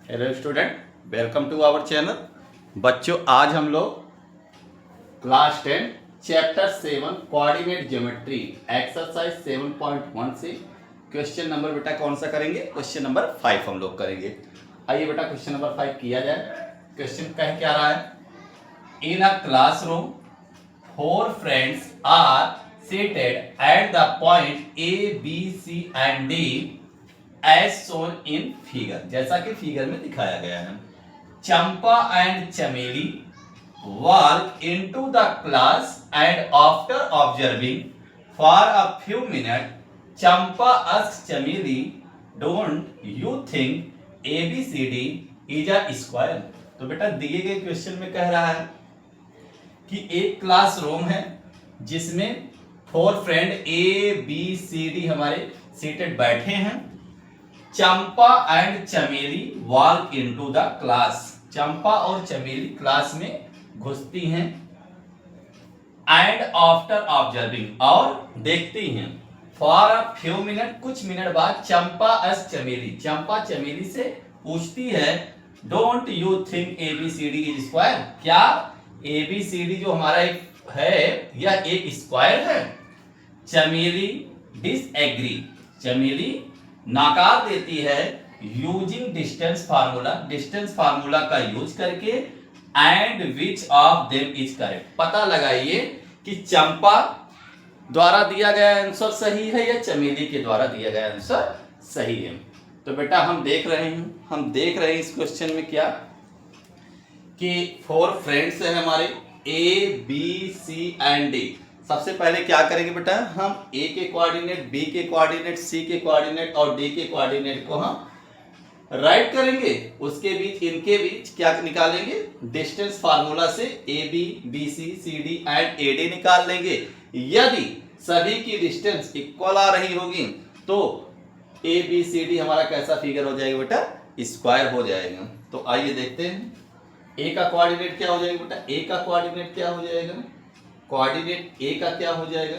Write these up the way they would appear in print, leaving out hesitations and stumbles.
Hello student, welcome to our channel. बच्चों, आज हम लोग class 10 chapter 7 coordinate geometry exercise 7.1 से क्वेश्चन नंबर बेटा कौन सा करेंगे? क्वेश्चन नंबर 5 हम लोग करेंगे। आइए बेटा क्वेश्चन नंबर 5 किया जाए। क्वेश्चन कह क्या रहा है? In a classroom 4 friends are seated at the point A, B, C and D as shown in figure। जैसा कि फिगर में दिखाया गया है। चंपा एंड चमेली walk into the class and after observing for a few minutes, Champa asks Chameli, "Don't you think ABCD is a square?" तो बेटा दिए गए क्वेश्चन में कह रहा है कि एक क्लासरूम है जिसमें 4 friend A B C D हमारे सीटेड बैठे हैं। Champa and Chameli walk into the class. Champa और चमेली क्लास में घुसती हैं। एंड आफ्टर ऑब्जर्विंग, और देखती हैं। फॉर अ फ्यू मिनट, कुछ मिनट बाद चंपा एस चमेली, चंपा चमेली से पूछती है, don't you think ABCD is square? क्या एबीसीडी जो हमारा एक है यह एक स्क्वायर है? चमेली डिसएग्री, चमेली नाकार देती है। Using distance formula, distance formula का यूज करके। And which of them is correct, पता लगाइए कि चंपा द्वारा दिया गया आंसर सही है या चमेली के द्वारा दिया गया आंसर सही है। तो बेटा हम देख रहे हैं इस क्वेश्चन में क्या कि 4 फ्रेंड्स हैं हमारे A B C and D. सबसे पहले क्या करेंगे बेटा, हम ए के कोऑर्डिनेट, बी के कोऑर्डिनेट, सी के कोऑर्डिनेट और डी के कोऑर्डिनेट को हम राइट करेंगे। उसके बीच, इनके बीच क्या निकालेंगे? डिस्टेंस फार्मूला से A B, B C, C D and A D निकाल लेंगे। यदि सभी की डिस्टेंस इक्वल आ रही होगी तो ए बी सी डी हमारा कैसा फिगर हो जाएगा बेटा? स्क्वायर हो जाएगा। तो आइए देखते हैं ए का कोऑर्डिनेट क्या हो जाएगा बेटा। ए का कोऑर्डिनेट क्या हो जाएगा? कोऑर्डिनेट ए का क्या हो जाएगा?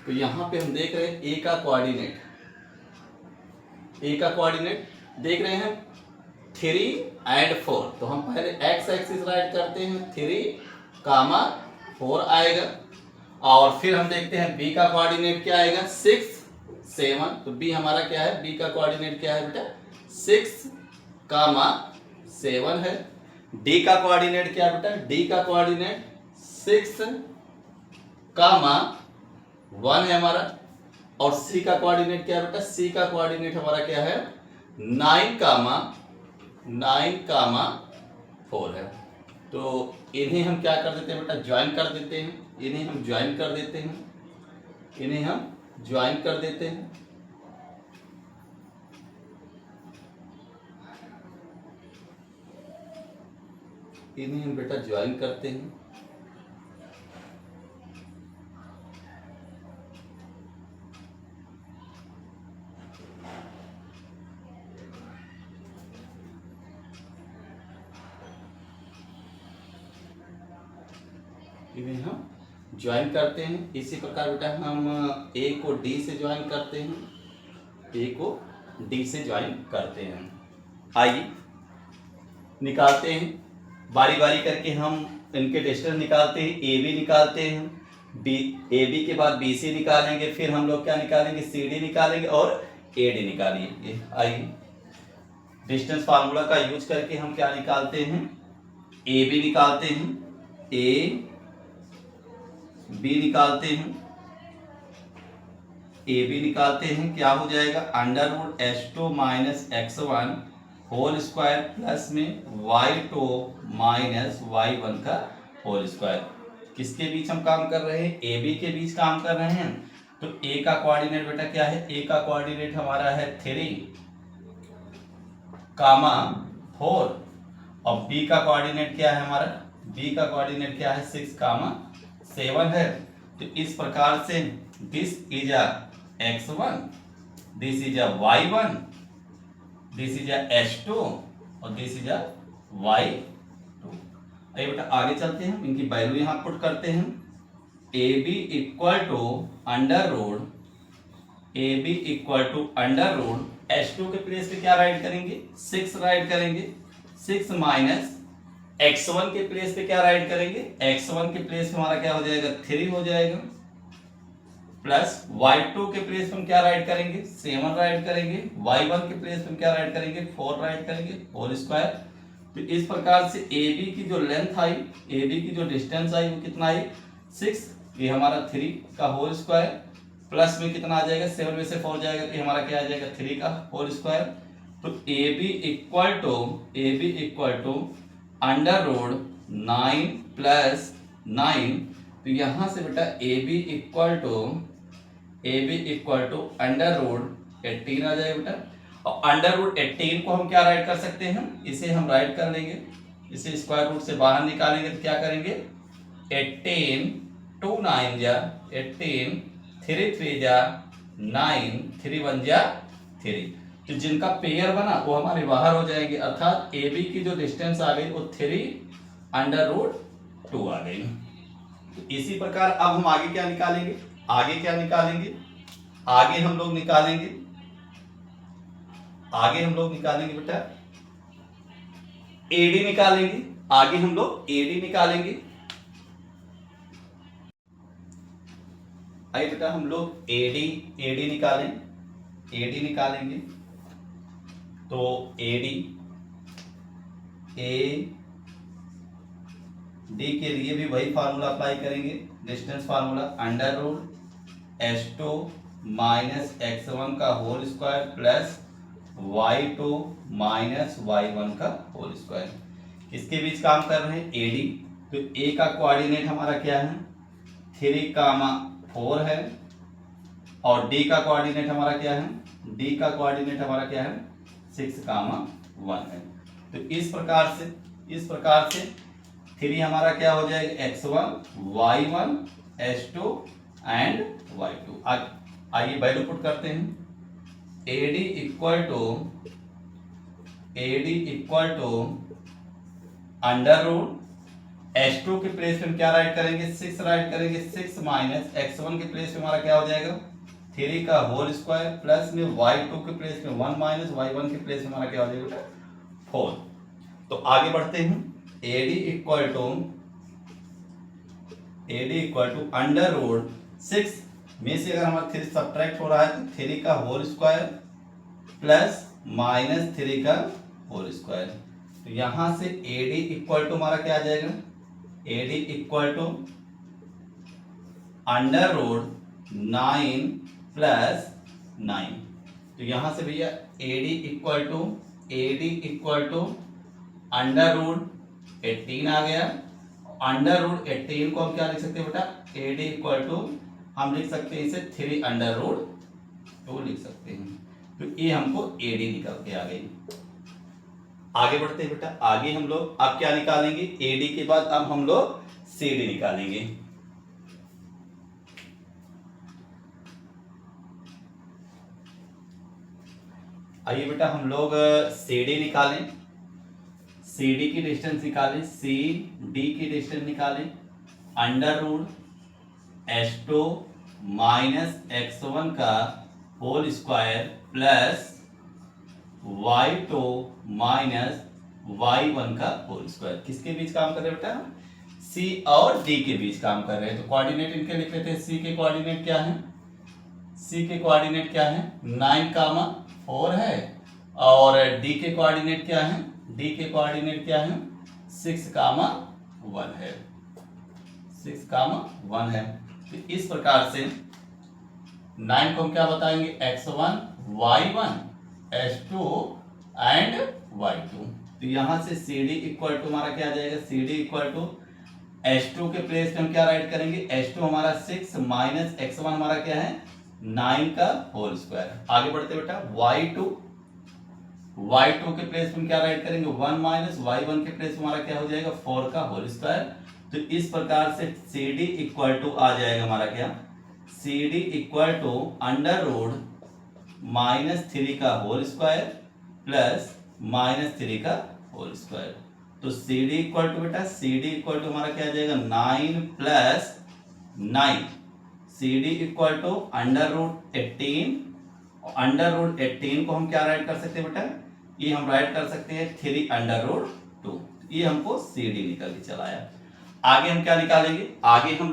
तो यहां पे हम देख रहे हैं ए का कोऑर्डिनेट, ए का कोऑर्डिनेट देख रहे हैं 3 and 4। तो हम पहले एक्स एक्सिस राइट करते हैं, 3, 4 आएगा। और फिर हम देखते हैं बी का कोऑर्डिनेट क्या आएगा? 6, 7। तो बी हमारा क्या है? बी का कोऑर्डिनेट क्या है बेटा? 6, 7 है। डी का कोऑर्डिनेट क्या है बेटा? डी का कोऑर्डिनेट 6, 1 है हमारा। और सी का कोऑर्डिनेट क्या है बेटा? सी का कोऑर्डिनेट हमारा क्या है? 9, 4 है। तो इन्हें हम क्या कर देते हैं बेटा? ज्वाइन कर देते हैं। इन्हें हम ज्वाइन कर देते हैं। इन्हें हम ज्वाइन कर देते हैं। इन्हें हम बेटा ज्वाइन करते हैं। इन्हें हम ज्वाइन करते हैं। इसी प्रकार बेटा हम ए को डी से ज्वाइन करते हैं, ए को डी से ज्वाइन करते हैं। आइए निकालते हैं बारी बारी करके। हम इनके डिस्टेंस निकालते हैं। ए बी निकालते हैं, बी ए बी के बाद बी सी निकालेंगे, फिर हम लोग क्या निकालेंगे? सी डी निकालेंगे और ए डी निकालेंगे। आइए डिस्टेंस फार्मूला का यूज करके हम क्या निकालते हैं? ए बी निकालते हैं, ए बी निकालते हैं, ए बी निकालते हैं। क्या हो जाएगा? √S2 - x1 whole square plus में y2 - y1 का होल स्क्वायर। किसके बीच हम काम कर रहे हैं? ए बी के बीच काम कर रहे हैं। तो ए का कोऑर्डिनेट बेटा क्या है? ए का कोऑर्डिनेट हमारा है 3, 4। और बी का कोऑर्डिनेट क्या है हमारा? बी का कोऑर्डिनेट क्या है? 6, 7 है। तो इस प्रकार से this is a x1, this is a y1, this is a h2 और दिस इज अ y2। आइए बेटा आगे चलते हैं, इनकी वैल्यू यहां पुट करते हैं। A B equal to √, A B equal to under root H2 के प्लेस पे क्या राइट करेंगे 6 राइट करेंगे 6 माइनस x1 के प्लेस पे क्या राइट करेंगे x1 के प्लेस पे हमारा क्या हो जाएगा 3 हो जाएगा प्लस y2 के प्लेस पे हम क्या राइट करेंगे 7 राइट करेंगे y1 के प्लेस पे हम क्या राइट करेंगे 4 राइट करेंगे होल स्क्वायर। तो इस प्रकार से AB की जो लेंथ आई AB की जो डिस्टेंस आई वो कितना आई 6 ये हमारा 3 का होल स्क्वायर प्लस में कितना आ जाएगा 7 में से 4 जाएगा तो हमारा क्या आ जाएगा 3 का होल स्क्वायर। तो AB equal to under root 9 plus 9 तो यहाँ से बेटा AB equal to under root 18 आ जाएगा बेटा। और अंडर रूट 18 को हम क्या राइट कर सकते हैं इसे हम राइट कर लेंगे इसे स्क्वायर रूट से बाहर निकालेंगे तो क्या करेंगे 18 2 9 जा 18 3 3 जा 9 3 1 जा 3 तो जिनका पेयर बना वो हमारे बाहर हो जाएंगे अर्थात ए बी की जो डिस्टेंस आ गई वो 3 अंडर रूट 2 आ गई। तो इसी प्रकार अब हम आगे क्या निकालेंगे आगे हम लोग निकालेंगे बेटा एडी निकालेंगे आगे हम लोग एडी निकालेंगे। आइए बेटा हम लोग एडी निकालेंगे तो एडी ए डी के लिए भी वही फार्मूला अप्लाई करेंगे distance formula under root H2 minus x1 का whole square plus y2 minus y1 का होल स्क्वायर। इसके बीच काम कर रहे हैं एडी तो ए का कोऑर्डिनेट हमारा क्या है 3, 4 है और डी का कोऑर्डिनेट हमारा क्या है 6, 1 है। तो इस प्रकार से 3 हमारा क्या हो जाएगा x1 y1 H2 and y2। आइए वैल्यू पुट करते हैं AD equal to under root H2 के प्लेस पे हम क्या राइट करेंगे 6 राइट करेंगे 6 माइनस x1 के प्लेस पे हमारा क्या हो जाएगा 3 का होल स्क्वायर प्लस में y2 के प्लेस पे 1 माइनस y1 के प्लेस पे हमारा क्या हो जाएगा 4। तो आगे बढ़ते हैं AD equal to under root 6 में से अगर हमारा 3 सब्ट्रैक्ट हो रहा है तो 3 का होल स्क्वायर प्लस माइनस 3 का होल स्क्वायर। तो यहां से AD इक्वल टू हमारा क्या आ जाएगा AD equal to under root 9 plus 9। तो यहां से भैया AD equal to under root 18 आ गया। अंडर रूट 18 को हम क्या लिख सकते हैं बेटा AD इक्वल टू हम लिख सकते हैं इसे 3 अंडर रूट 2 लिख सकते हैं। तो ये हमको AD निकल के आ गई। आगे बढ़ते हैं बेटा आगे हम लोग अब क्या निकालेंगे AD के बाद अब हम लोग CD निकालेंगे। आइए बेटा हम लोग CD निकालें CD की डिस्टेंस निकालें CD की डिस्टेंस निकालें under root H2 minus x1 का whole square plus y2 minus y1 का होल स्क्वायर। किसके बीच काम कर रहे हैं बेटा C और D के बीच काम कर रहे हैं। तो कोऑर्डिनेट इनके लिख लेते हैं C के कोऑर्डिनेट क्या है 9, 4 है और D के कोऑर्डिनेट क्या है 6, 1 है 6, 1 है। तो इस प्रकार से 9 को हम क्या बताएंगे x1 y1 H2 and y2। तो यहां से CD इक्वल टू हमारा क्या आ जाएगा CD इक्वल टू H2 के प्लेस पे हम क्या राइट करेंगे H2 हमारा 6 माइनस x1 हमारा क्या है 9 का होल स्क्वायर। आगे बढ़ते बेटा y2 के प्लेस पे हम क्या राइट करेंगे 1 माइनस y1 के प्लेस पे हमारा क्या हो जाएगा 4 का होल स्क्वायर। तो इस प्रकार से CD इक्वल टू आ जाएगा हमारा क्या CD equal to under root -3 का होल स्क्वायर प्लस -3 का होल स्क्वायर। तो CD इक्वल टू बेटा CD इक्वल टू हमारा क्या आ जाएगा 9 plus 9 C D equal to under root 18, under root 18 को हम क्या राइट कर सकते हैं बेटा, ये हम राइट कर सकते हैं 3 अंडर रूट 2। ये हमको सी डी निकल के चला आया। आगे हम क्या निकालेंगे, आगे हम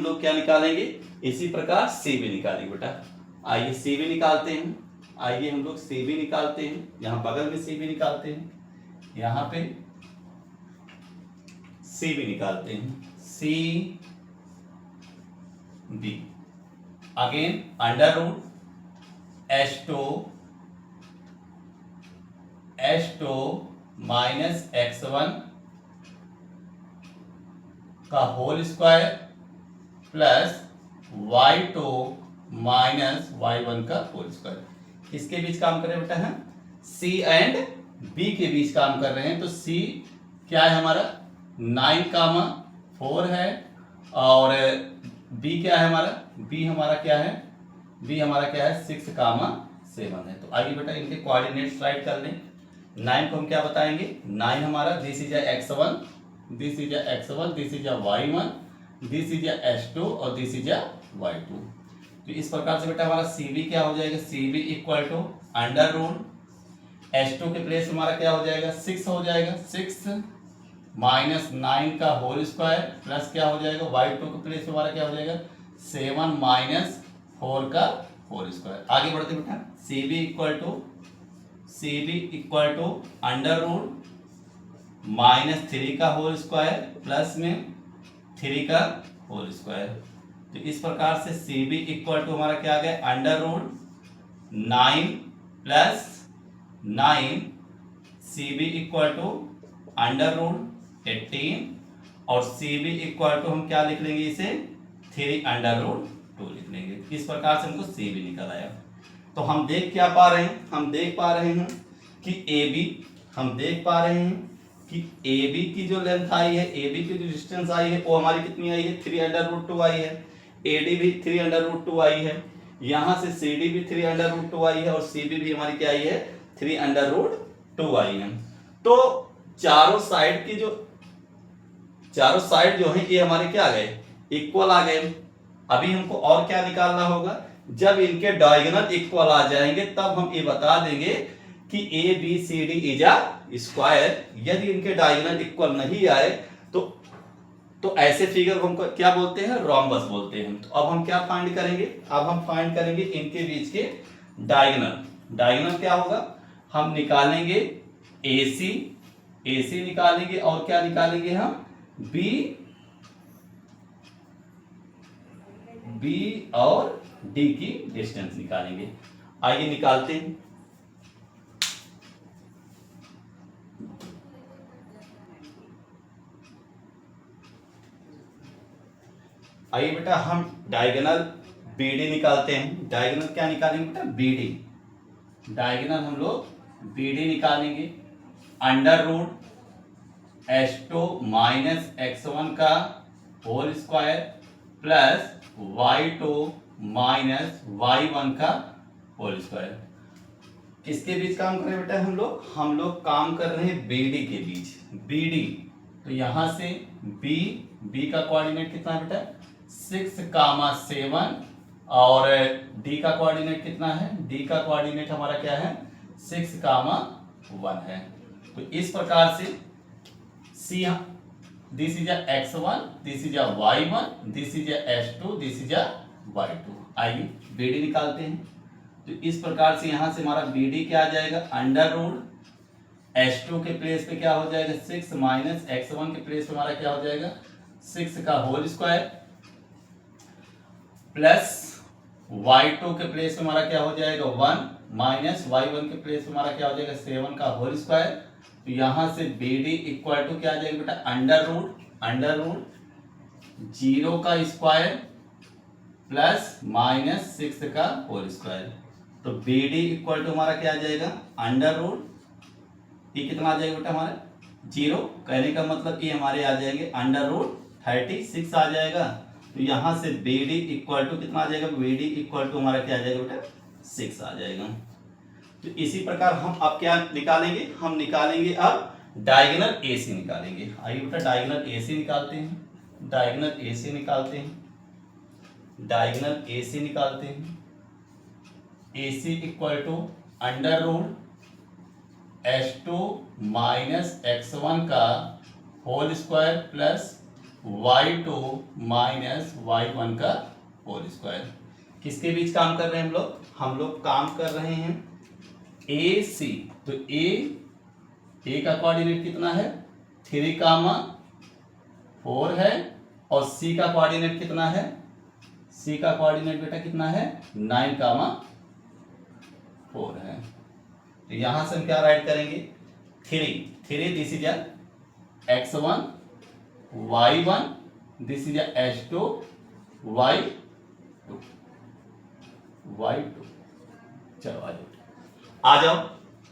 लोग क्या निकालेंगे, इसी प्रकार सी बी निकालेंगे बेटा। आइए सी बी निकालते हैं, आइए हम लोग सी बी निकालते हैं, यहाँ बगल में सी बी निकालते हैं, यहाँ पे सी बी निकालते हैं, C B again under root H2 minus x1 का whole square plus y2 minus y1 का होल स्क्वायर। इसके बीच काम कर रहे हैं बेटा, हम C एंड B के बीच काम कर रहे हैं। तो C क्या है हमारा 9, 4 है, और B क्या है हमारा, B हमारा क्या है, B हमारा क्या है 6, 7 है। तो आइए बेटा इनके कोऑर्डिनेट्स राइट कर लें। 9 को हम क्या बताएंगे, 9 हमारा this is x1, this is x1, this is y1, this is h2 और दिस इज y2। तो इस प्रकार से बेटा हमारा CV क्या हो जाएगा, CV equal to under root H2 के प्लेस में हमारा क्या हो जाएगा 6 हो जाएगा, 6 माइनस 9 का होल स्क्वायर प्लस क्या हो जाएगा y2 के प्लेस में हमारा क्या हो जाएगा 7 माइनस 4 का होल स्क्वायर। आगे बढ़ते बेटा, CV equal to under root minus 3 का होल स्क्वायर प्लस में 3 का होल स्क्वायर। तो इस प्रकार से CV इक्वल टू हमारा क्या आ गया under root 9 plus 9, CV equal to under root 18 और CV इक्वल टू हम क्या लिख लेंगे इसे 3 अंडर रूट 2 लिख लेंगे। इस प्रकार से हमको CV निकल आया। तो हम देख क्या पा रहे हैं, हम देख पा रहे हैं कि AB की जो लेंथ आई है, AB की जो डिस्टेंस आई है वो हमारी कितनी आई है 3 अंडर रूट 2 आई है। AD भी 3 अंडर रूट 2 आई है, यहाँ से CD भी 3 अंडर रूट 2 आई है और CB भी हमारी क्या आई है 3 अंडर रूट 2 आई है। तो चारों साइड जो है ये हमारे क्या आ गए इक्वल आ गए। अभी हमको और क्या निकालना होगा, जब इनके डायगोनल इक्वल आ जाएंगे तब हम ये बता देंगे कि ABCD इज अ स्क्वायर। यदि इनके डायगोनल इक्वल नहीं आए तो ऐसे फिगर को हम क्या बोलते हैं रोम्बस बोलते हैं। तो अब हम क्या फाइंड करेंगे, अब हम फाइंड करेंगे इनके बीच के डायगोनल क्या होगा, हम निकालेंगे AC निकालेंगे और क्या निकालेंगे हम B और D की डिस्टेंस निकालेंगे। आइए निकालते हैं। आइए बेटा हम डायगोनल BD निकालते हैं। डायगोनल क्या निकालेंगे बेटा BD, डायगोनल हम लोग BD निकालेंगे under root H2 minus x1 का whole square plus y2 minus y1 का होल स्क्वायर। किसके बीच काम कर रहे हैं बेटा हम लोग काम कर रहे हैं BD के बीच, BD। तो यहां से B का कोऑर्डिनेट कितना है बेटा 6, 7 और D का कोऑर्डिनेट कितना है, D का कोऑर्डिनेट हमारा क्या है 6, 1 है। तो इस प्रकार से this is x1, this is y1, this is h2, this is y2। आइए BD निकालते हैं। तो इस प्रकार से यहां से हमारा BD क्या आ जाएगा अंडर रूट H2 के प्लेस पे क्या हो जाएगा 6 माइनस x1 के प्लेस पे हमारा क्या हो जाएगा 6 का होल स्क्वायर प्लस y2 के प्लेस पे हमारा क्या हो जाएगा 1 माइनस y1 के प्लेस पे हमारा क्या हो जाएगा 7 का होल स्क्वायर। तो यहां से BD इक्वल टू क्या आ जाएगा बेटा अंडर रूट 0 का स्क्वायर प्लस माइनस 6 का होल स्क्वायर। तो BD इक्वल टू हमारा क्या आ जाएगा अंडर रूट ये कितना आ जाएगा बेटा हमारा 0, कहने का मतलब ये हमारे आ जाएंगे अंडर रूट 36 आ जाएगा। तो यहां से BD इक्वल टू कितना आ जाएगा, BD इक्वल टू हमारा क्या आ जाएगा बेटा 6 आ जाएगा। तो इसी प्रकार हम अब क्या निकालेंगे, हम निकालेंगे अब डायगोनल AC निकालेंगे। आइए बेटा डायगोनल AC निकालते हैं, डायगोनल AC निकालते हैं। डायगोनल ए सी निकालते हैं। A C equal to under root H2 minus x1 का whole square plus y2 minus y1 का होल स्क्वायर। किसके बीच काम कर रहे हैं हम लोग काम कर रहे हैं ए सी। तो ए का कोऑर्डिनेट कितना है 3,4 है, और सी का कोऑर्डिनेट कितना है, सी का कोऑर्डिनेट बेटा कितना है 9,4 है। तो यहां से हम क्या राइट करेंगे 3 this is x1 y1 this is h2 y2 चलो आ जाओ।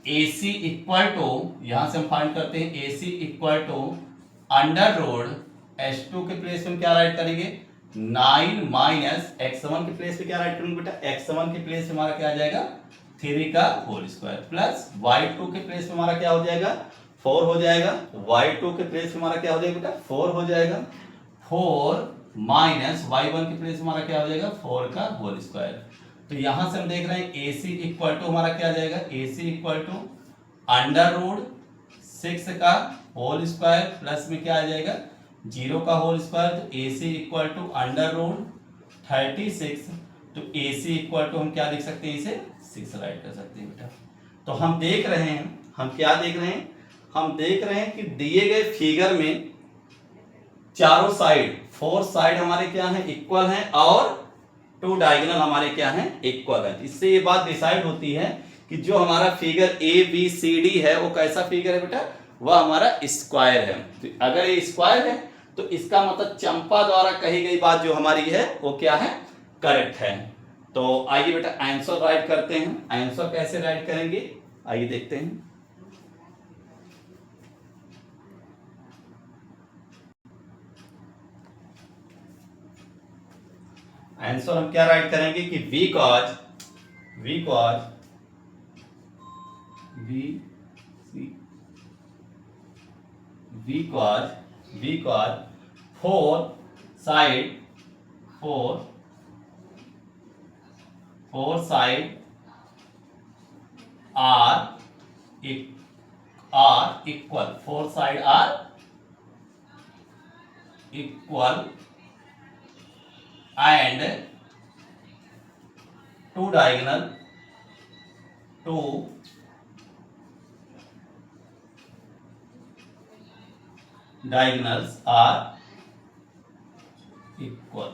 AC इक्वल टू यहां से हम फाइंड करते हैं AC equal to under root H2 के प्लेस में क्या राइट करेंगे 9 माइनस x1 के प्लेस पे क्या राइट करेंगे बेटा x1 के प्लेस पे हमारा क्या आ जाएगा 3 का होल स्क्वायर प्लस y2 के प्लेस पे हमारा क्या हो जाएगा 4 हो जाएगा, y2 के प्लेस पे हमारा क्या हो जाएगा बेटा 4 हो जाएगा, 4 माइनस y1 के प्लेस पे हमारा क्या हो जाएगा 4 का होल स्क्वायर। तो यहां से हम देख रहे हैं AC इक्वल टू हमारा क्या आ जाएगा AC equal to under root 6 का होल स्क्वायर प्लस में क्या आ जाएगा 0 का होल स्क्वायर। तो AC equal to under root 36। तो AC इक्वल टू हम क्या लिख सकते हैं इसे 6 राइट कर सकते हैं बेटा। तो हम देख रहे हैं हम क्या देख रहे हैं हम देख रहे हैं कि दिए गए फिगर में चारों साइड 4 साइड हमारे क्या हैं इक्वल हैं और 2 डायगोनल हमारे क्या हैं इक्वल हैं। इससे ये बात डिसाइड होती है कि जो हमारा फिगर ABCD है वो कैसा फिगर है बेटा वह हमारा स्क्वायर है। तो अगर ये स्क्वायर है तो इसका मतलब चंपा द्वारा कही गई बात जो हमारी है वो क्या है करेक्ट है। तो आइए बेटा आंसर राइट करते हैं। आंसर कैसे राइट करेंगे आइए देखते हैं। आंसर हम क्या राइट करेंगे कि V cos 4 side are equal 4 side are equal and 2 diagonals are equal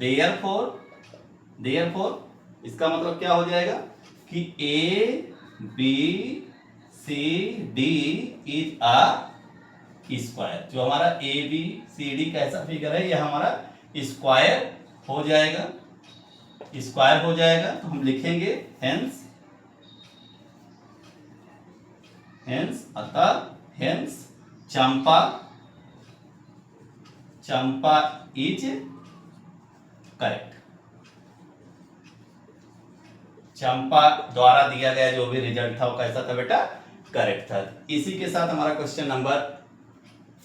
therefore इसका मतलब क्या हो जाएगा कि ABCD इज अ स्क्वायर। जो हमारा ABCD कैसा फिगर है यह हमारा स्क्वायर हो जाएगा तो हम लिखेंगे हेंस चंपा इज करेक्ट। चंपा द्वारा दिया गया जो भी रिजल्ट था वो कैसा था बेटा करेक्ट था। इसी के साथ हमारा क्वेश्चन नंबर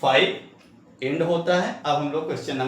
5 एंड होता है। अब हम लोग क्वेश्चन नंबर